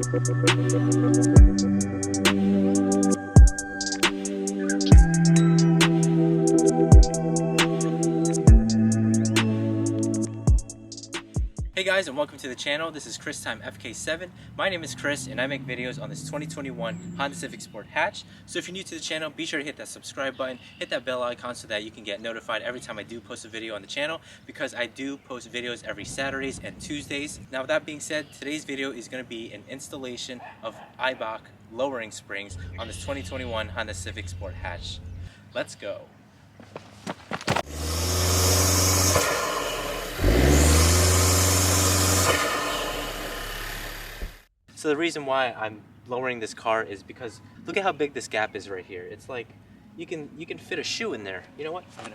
Hey guys, and welcome to the channel. This is Time FK7. My name is Chris and I make videos on this 2021 Honda Civic Sport hatch. So if you're new to the channel, be sure to hit that subscribe button, hit that bell icon so that you can get notified every time I do post a video on the channel, because I do post videos every Saturdays and Tuesdays. Now with that being said, today's video is going to be an installation of Eibach lowering springs on this 2021 Honda Civic Sport hatch. Let's go. So the reason why I'm lowering this car is because look at how big this gap is right here. It's like you can fit a shoe in there. You know what? Here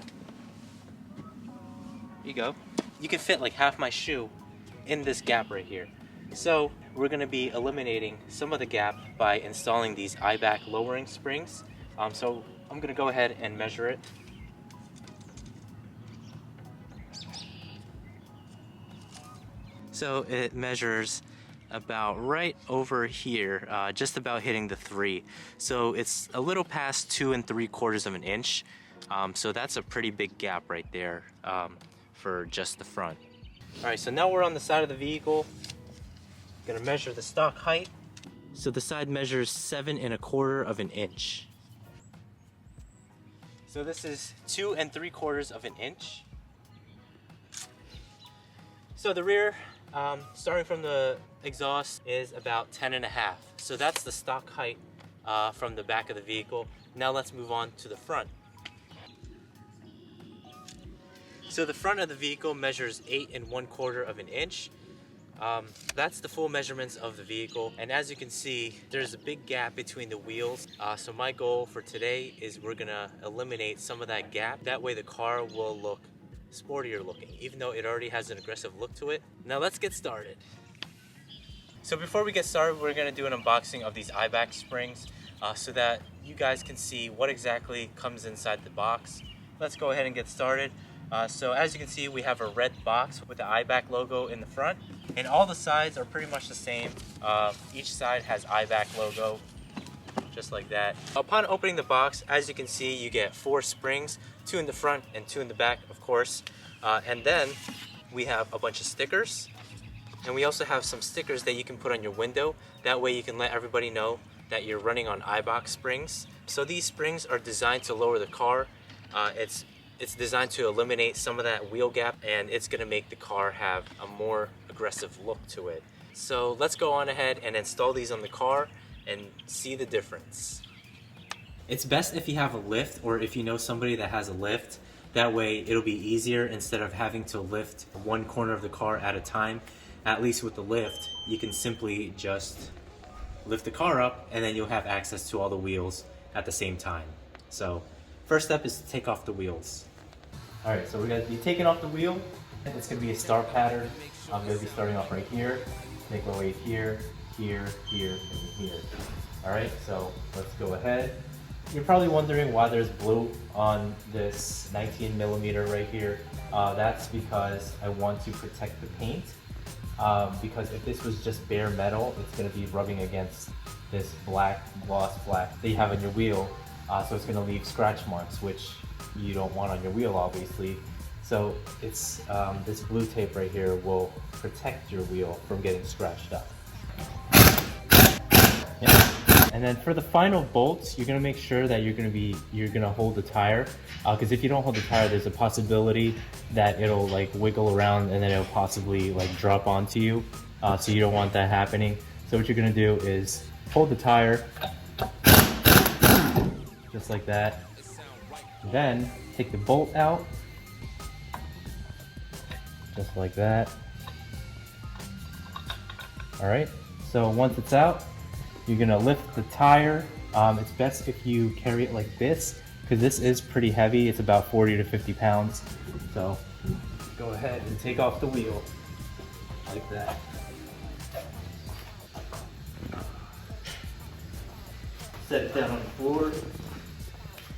you go. You can fit like half my shoe in this gap right here. So we're going to be eliminating some of the gap by installing these Eibach lowering springs. So I'm going to go ahead and measure it. So it measures about right over here, just about hitting the 3. So it's a little past 2 3/4 of an inch. So that's a pretty big gap right there for just the front. Alright, so now we're on the side of the vehicle. Gonna measure the stock height. So the side measures 7 1/4 of an inch. So this is 2 3/4 of an inch. So the rear, starting from the exhaust, is about 10 1/2. So that's the stock height from the back of the vehicle. Now let's move on to the front. So the front of the vehicle measures 8 1/4 of an inch. That's the full measurements of the vehicle, and as you can see, there's a big gap between the wheels. So my goal for today is we're gonna eliminate some of that gap. That way the car will look sportier looking, even though it already has an aggressive look to it. Now let's get started. So before we get started, we're going to do an unboxing of these Eibach springs so that you guys can see what exactly comes inside the box. Let's go ahead and get started. So as you can see, we have a red box with the Eibach logo in the front, and all the sides are pretty much the same. Each side has Eibach logo, just like that. Upon opening the box, as you can see, you get 4 springs, 2 in the front and 2 in the back, of course. And then we have a bunch of stickers. And we also have some stickers that you can put on your window. That way you can let everybody know that you're running on Eibach springs. So these springs are designed to lower the car. It's designed to eliminate some of that wheel gap, and it's gonna make the car have a more aggressive look to it. So let's go on ahead and install these on the car and see the difference. It's best if you have a lift, or if you know somebody that has a lift. That way it'll be easier instead of having to lift one corner of the car at a time. At least with the lift, you can simply just lift the car up and then you'll have access to all the wheels at the same time. So first step is to take off the wheels. Alright, so we're going to be taking off the wheel. It's going to be a start pattern. I'm going to be starting off right here, make my way here, here, here, and here. Alright, so let's go ahead. You're probably wondering why there's blue on this 19mm right here. That's because I want to protect the paint. Because if this was just bare metal, it's going to be rubbing against this black, gloss black that you have on your wheel. So it's going to leave scratch marks, which you don't want on your wheel, obviously. So it's this blue tape right here will protect your wheel from getting scratched up. Yeah. And then for the final bolts, you're going to make sure that you're going to hold the tire, because if you don't hold the tire, there's a possibility that it'll like wiggle around and then it'll possibly like drop onto you. So you don't want that happening. So what you're going to do is hold the tire just like that. Then take the bolt out just like that. All right. So once it's out, you're gonna lift the tire. It's best if you carry it like this, because this is pretty heavy. It's about 40 to 50 pounds. So go ahead and take off the wheel like that. Set it down on the floor.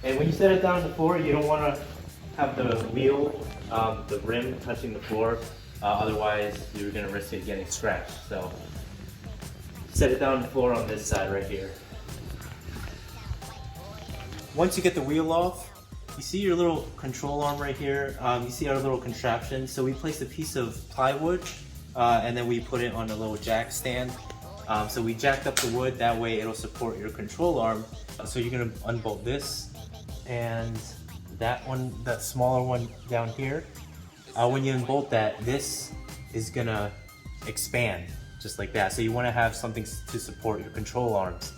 And when you set it down on the floor, you don't want to have the wheel, the rim touching the floor. Otherwise, you're gonna risk it getting scratched. So set it down on the floor on this side right here. Once you get the wheel off, you see your little control arm right here. You see our little contraption. So we placed a piece of plywood and then we put it on a little jack stand. So we jacked up the wood, that way it'll support your control arm. So you're gonna unbolt this and that one, that smaller one down here. When you unbolt that, this is gonna expand just like that. So you wanna have something to support your control arms.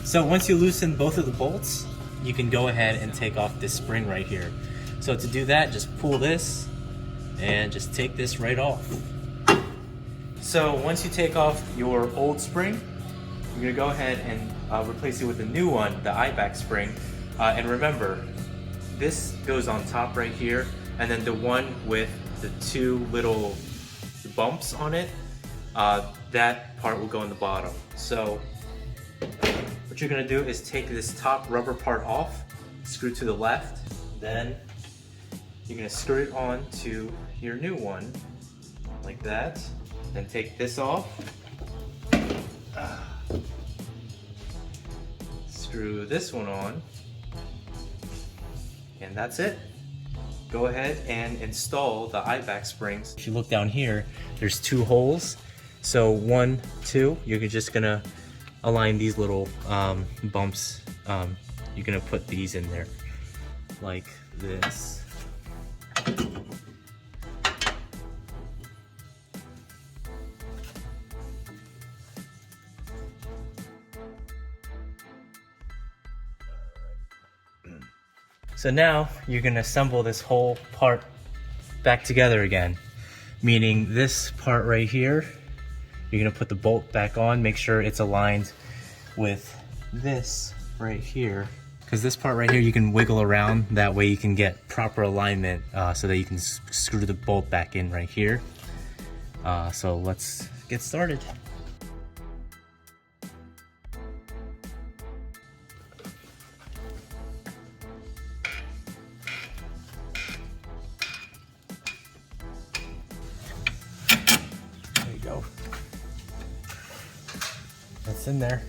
So once you loosen both of the bolts, you can go ahead and take off this spring right here. So to do that, just pull this and just take this right off. So once you take off your old spring, you're gonna go ahead and replace it with a new one, the eye-back spring. And remember, this goes on top right here, and then the one with the two little bumps on it, that part will go on the bottom. So what you're gonna do is take this top rubber part off, screw to the left, then you're gonna screw it on to your new one, like that. Then take this off, screw this one on, and that's it. Go ahead and install the eye-back springs. If you look down here, there's two holes. So 1, 2, you're just gonna align these little bumps. You're gonna put these in there like this. So now you're gonna assemble this whole part back together again, meaning this part right here, you're gonna put the bolt back on, make sure it's aligned with this right here. Because this part right here, you can wiggle around, that way you can get proper alignment so that you can screw the bolt back in right here. So let's get started. There you go. That's in there.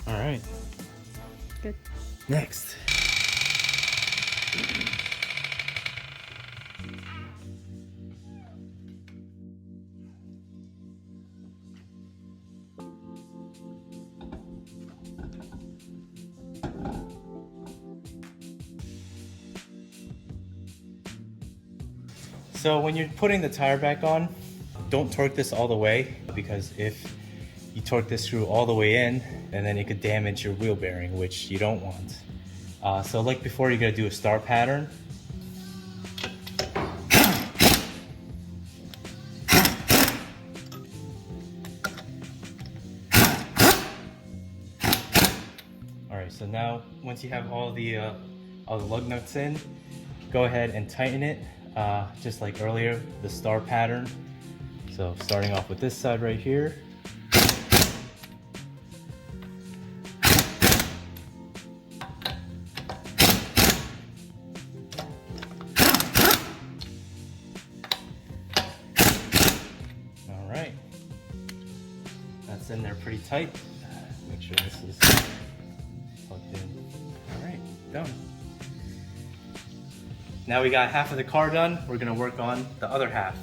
All right. Good. Next. So when you're putting the tire back on, don't torque this all the way, because if you torque this screw all the way in, and then it could damage your wheel bearing, which you don't want. So like before, you're gonna do a star pattern. All right, so now once you have all the lug nuts in, go ahead and tighten it, just like earlier, the star pattern. So starting off with this side right here. All right, that's in there pretty tight. Make sure this is plugged in. All right, done. Now we got half of the car done. We're gonna work on the other half.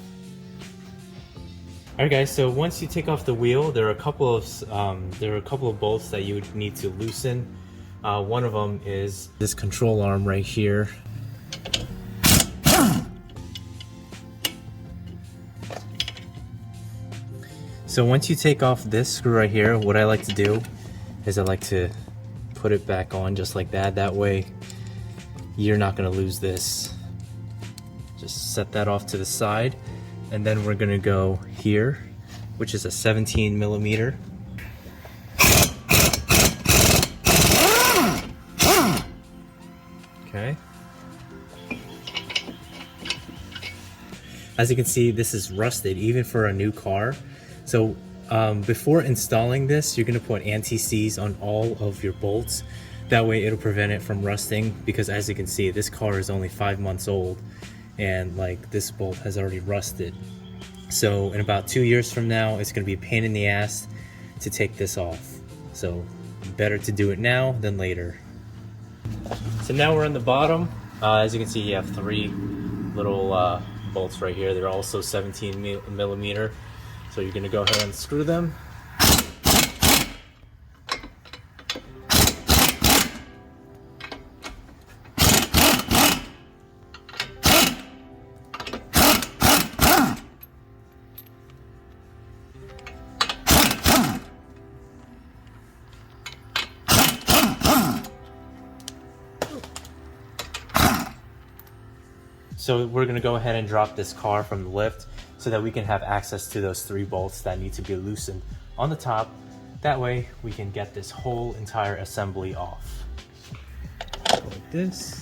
Alright guys, so once you take off the wheel, there are a couple of bolts that you would need to loosen. One of them is this control arm right here. So once you take off this screw right here, what I like to do is I like to put it back on just like that. That way you're not gonna lose this. Just set that off to the side, and then we're gonna go here, which is a 17 millimeter. Okay. As you can see, this is rusted even for a new car. So before installing this, you're gonna put anti-seize on all of your bolts. That way it'll prevent it from rusting, because as you can see, this car is only 5 months old and like this bolt has already rusted. So in about 2 years from now, it's gonna be a pain in the ass to take this off. So better to do it now than later. So now we're on the bottom. As you can see, you have 3 little bolts right here. They're also 17 millimeter. So you're gonna go ahead and screw them. So we're gonna go ahead and drop this car from the lift so that we can have access to those 3 bolts that need to be loosened on the top. That way we can get this whole entire assembly off. Like this.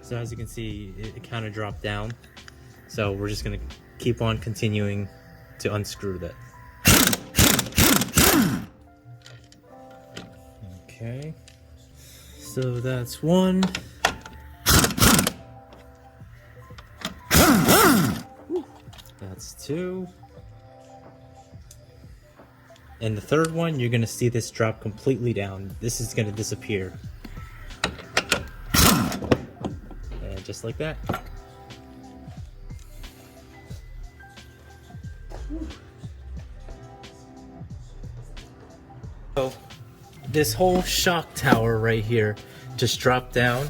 So as you can see, it kind of dropped down. So we're just gonna keep on continuing to unscrew that. Okay, so that's 1. That's 2. And the 3rd one, you're gonna see this drop completely down. This is gonna disappear. And just like that. So this whole shock tower right here just dropped down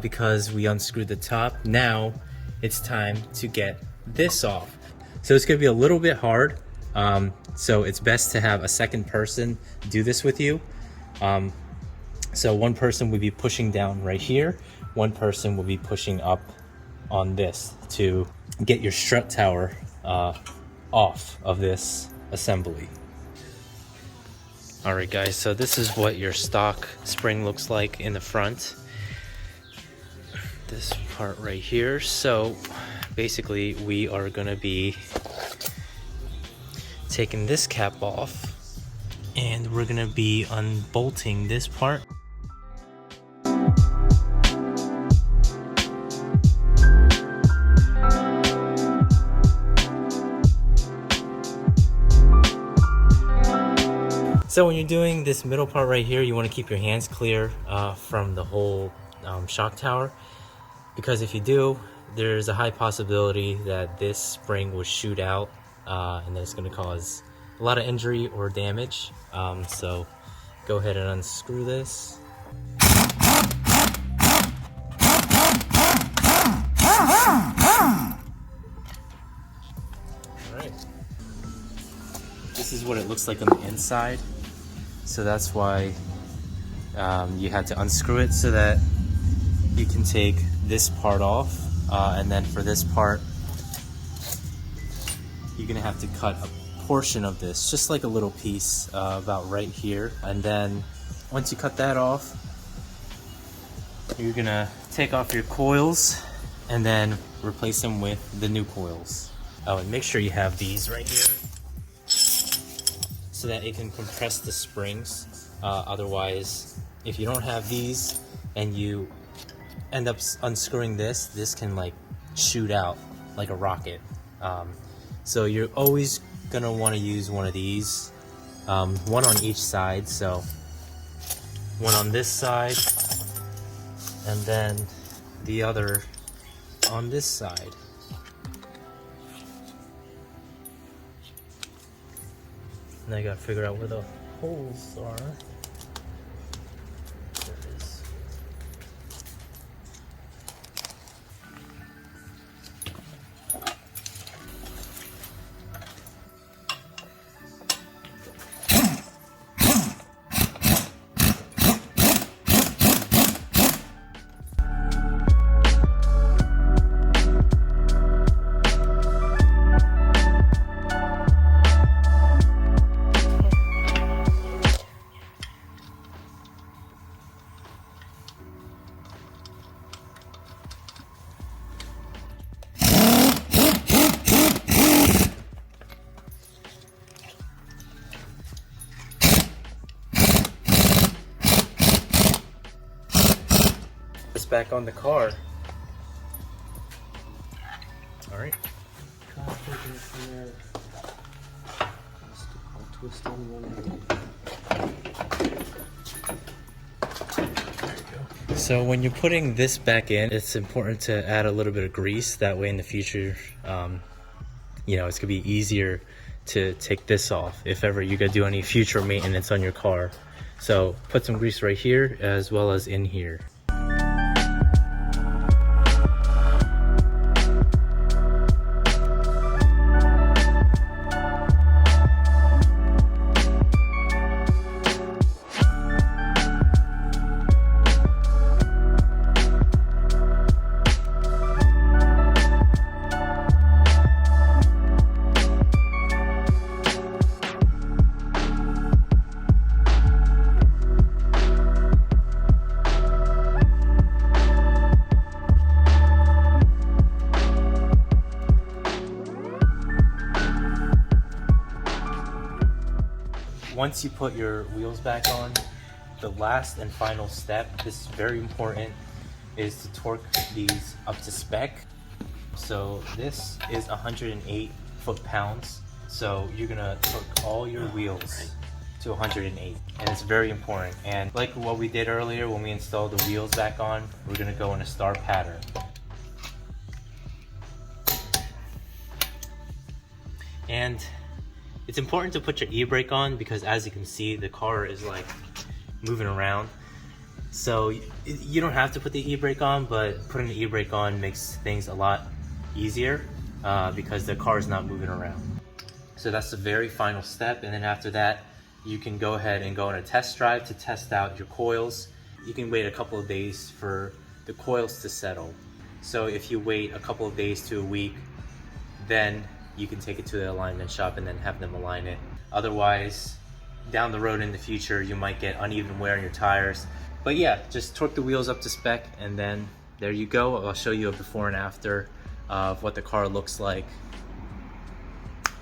because we unscrewed the top. Now it's time to get this off. So it's gonna be a little bit hard. So it's best to have a second person do this with you. So one person would be pushing down right here. One person will be pushing up on this to get your strut tower off of this assembly. Alright guys, so this is what your stock spring looks like in the front. This part right here. So basically we are going to be taking this cap off and we're going to be unbolting this part. So when you're doing this middle part right here, you want to keep your hands clear from the whole shock tower, because if you do, there's a high possibility that this spring will shoot out and then it's going to cause a lot of injury or damage. So go ahead and unscrew this. Alright. This is what it looks like on the inside. So that's why you had to unscrew it so that you can take this part off. And then for this part, you're gonna have to cut a portion of this, just like a little piece about right here. And then once you cut that off, you're gonna take off your coils and then replace them with the new coils. Oh, and make sure you have these right here, so that it can compress the springs. Otherwise, if you don't have these and you end up unscrewing this, this can like shoot out like a rocket. So you're always gonna want to use one of these, one on each side. So one on this side and then the other on this side. Now you gotta figure out where the holes are. There it is. Back on the car. All right. So when you're putting this back in, it's important to add a little bit of grease. That way in the future, you know, it's gonna be easier to take this off if ever you gotta do any future maintenance on your car. So put some grease right here as well as in here. Once you put your wheels back on, the last and final step, this is very important, is to torque these up to spec. So this is 108 foot-pounds. So you're gonna torque all your wheels to 108, and it's very important. And like what we did earlier when we installed the wheels back on, we're gonna go in a star pattern. And it's important to put your e-brake on because as you can see, the car is like moving around. So you don't have to put the e-brake on, but putting the e-brake on makes things a lot easier because the car is not moving around. So that's the very final step. And then after that, you can go ahead and go on a test drive to test out your coils. You can wait a couple of days for the coils to settle. So if you wait a couple of days to a week, then you can take it to the alignment shop and then have them align it. Otherwise, down the road in the future, you might get uneven wear in your tires. But yeah, just torque the wheels up to spec and then there you go. I'll show you a before and after of what the car looks like.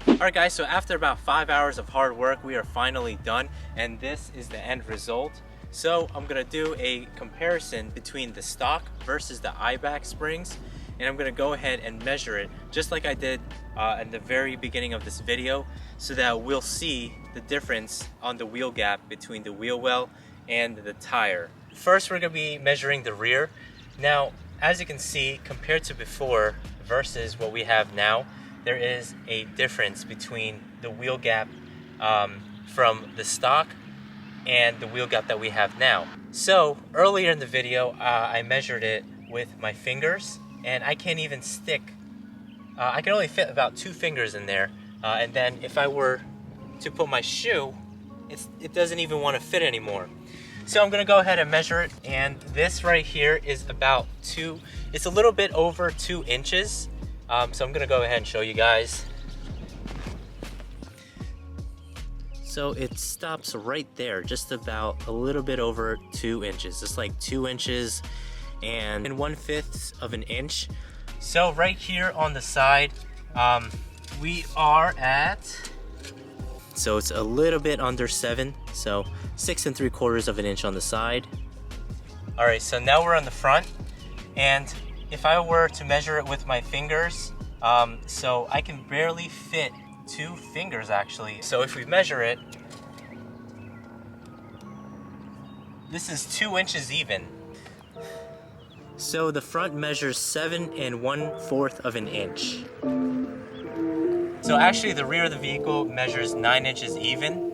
All right guys, so after about 5 hours of hard work, we are finally done and this is the end result. So I'm gonna do a comparison between the stock versus the eye-back springs, and I'm gonna go ahead and measure it just like I did in the very beginning of this video, so that we'll see the difference on the wheel gap between the wheel well and the tire. First, we're gonna be measuring the rear. Now, as you can see, compared to before versus what we have now, there is a difference between the wheel gap from the stock and the wheel gap that we have now. So earlier in the video, I measured it with my fingers, and I can't even stick. I can only fit about 2 fingers in there, and then if I were to put my shoe, it doesn't even want to fit anymore. So I'm gonna go ahead and measure it, and this right here is about it's a little bit over 2 inches. So I'm gonna go ahead and show you guys. So it stops right there, just about a little bit over 2 inches. It's like 2 inches and 1/5 of an inch. So right here on the side, we are at, so it's a little bit under 7, so 6 3/4 of an inch on the side. All right, so now we're on the front, and if I were to measure it with my fingers, so I can barely fit 2 fingers actually. So if we measure it, this is 2 inches even. So the front measures 7 1/4 of an inch. So actually the rear of the vehicle measures 9 inches even.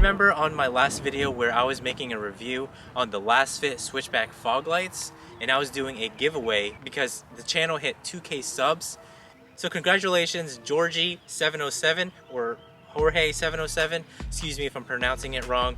Remember on my last video where I was making a review on the last fit switchback fog lights, and I was doing a giveaway because the channel hit 2K subs. So congratulations Georgie707 or Jorge707, excuse me if I'm pronouncing it wrong.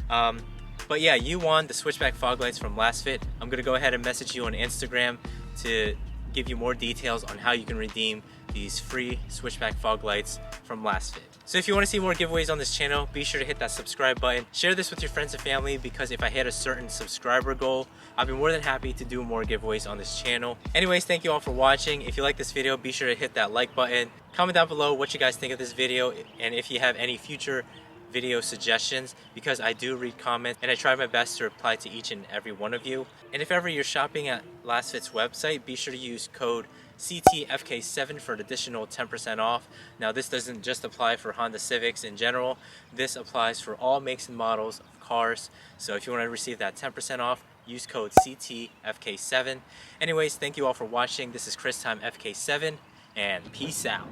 But yeah, you won the switchback fog lights from last fit. I'm gonna go ahead and message you on Instagram to give you more details on how you can redeem these free switchback fog lights from last fit. So if you want to see more giveaways on this channel, be sure to hit that subscribe button. Share this with your friends and family, because if I hit a certain subscriber goal, I'll be more than happy to do more giveaways on this channel. Anyways, thank you all for watching. If you like this video, be sure to hit that like button. Comment down below what you guys think of this video, and if you have any future video suggestions, because I do read comments and I try my best to reply to each and every one of you. And if ever you're shopping at Last Fit's website, be sure to use code CTFK7 for an additional 10% off. Now this doesn't just apply for Honda Civics in general, this applies for all makes and models of cars. So if you want to receive that 10% off, use code CTFK7. Anyways, thank you all for watching. This is Time FK7, and peace out.